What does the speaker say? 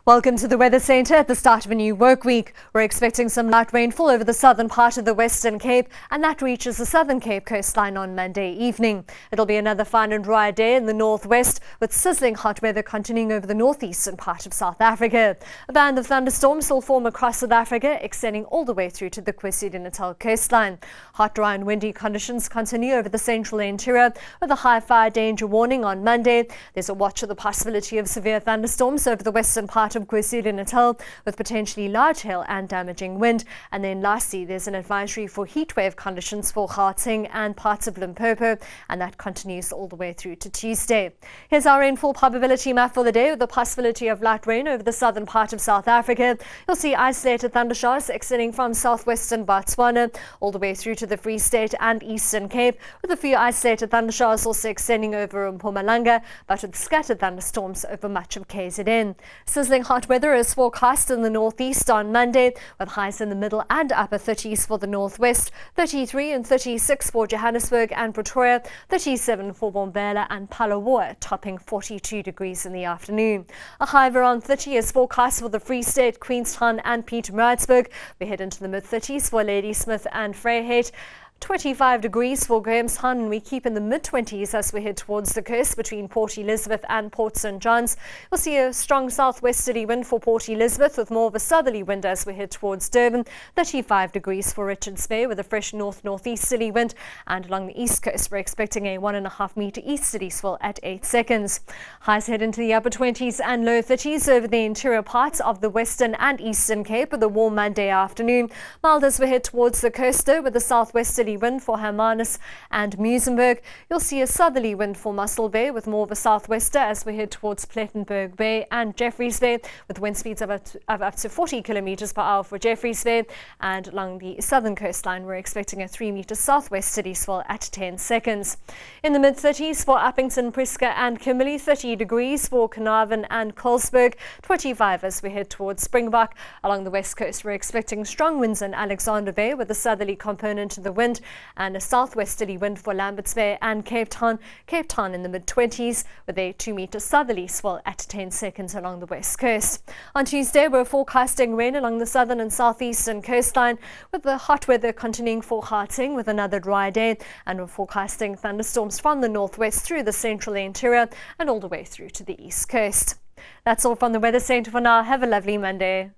Welcome to the Weather Centre at the start of a new work week. We're expecting some light rainfall over the southern part of the Western Cape, and that reaches the Southern Cape coastline on Monday evening. It'll be another fine and dry day in the northwest, with sizzling hot weather continuing over the northeastern part of South Africa. A band of thunderstorms will form across South Africa, extending all the way through to the KwaZulu-Natal coastline. Hot, dry and windy conditions continue over the central interior, with a high fire danger warning on Monday. There's a watch for the possibility of severe thunderstorms over the western part of KwaZulu-Natal, with potentially large hail and damaging wind. And then lastly, there's an advisory for heatwave conditions for Gauteng and parts of Limpopo, and that continues all the way through to Tuesday. Here's our rainfall probability map for the day, with the possibility of light rain over the southern part of South Africa. You'll see isolated thundershowers extending from southwestern Botswana all the way through to the Free State and Eastern Cape, with a few isolated thundershowers also extending over Mpumalanga, but with scattered thunderstorms over much of KZN. Sizzling hot weather is forecast in the northeast on Monday, with highs in the middle and upper 30s for the northwest, 33 and 36 for Johannesburg and Pretoria, 37 for Mbombela and Phalaborwa, topping 42 degrees in the afternoon. A high of around 30 is forecast for the Free State, Queenstown and Pietermaritzburg. We head into the mid-30s for Ladysmith and Vryheid. 25 degrees for Grahamstown, and we keep in the mid-20s as we head towards the coast between Port Elizabeth and Port St John's. We'll see a strong southwesterly wind for Port Elizabeth, with more of a southerly wind as we head towards Durban. 35 degrees for Richards Bay, with a fresh north-northeasterly wind. And along the east coast, we're expecting a 1.5 metre easterly swell at 8 seconds. Highs head into the upper 20s and low 30s over the interior parts of the Western and Eastern Cape, with a warm Monday afternoon. Mild as we head towards the coast, though, with a southwesterly wind for Hermanus and Muizenberg. You'll see a southerly wind for Mussel Bay, with more of a southwester as we head towards Plettenberg Bay and Jeffreys Bay, with wind speeds of up to 40 kilometres per hour for Jeffreys Bay. And along the southern coastline, we're expecting a 3 metre southwesterly swell at 10 seconds. In the mid-30s for Uppington, Priska and Kimberley, 30 degrees for Carnarvon and Colesberg, 25 as we head towards Springbok. Along the west coast, we're expecting strong winds in Alexander Bay, with a southerly component to the wind, and a southwesterly wind for Lambert's Bay and Cape Town. Cape Town in the mid-20s, with a 2 metre southerly swell at 10 seconds along the west coast. On Tuesday, we're forecasting rain along the southern and southeastern coastline, with the hot weather continuing for Gauteng with another dry day, and we're forecasting thunderstorms from the northwest through the central interior and all the way through to the east coast. That's all from the Weather Centre for now. Have a lovely Monday.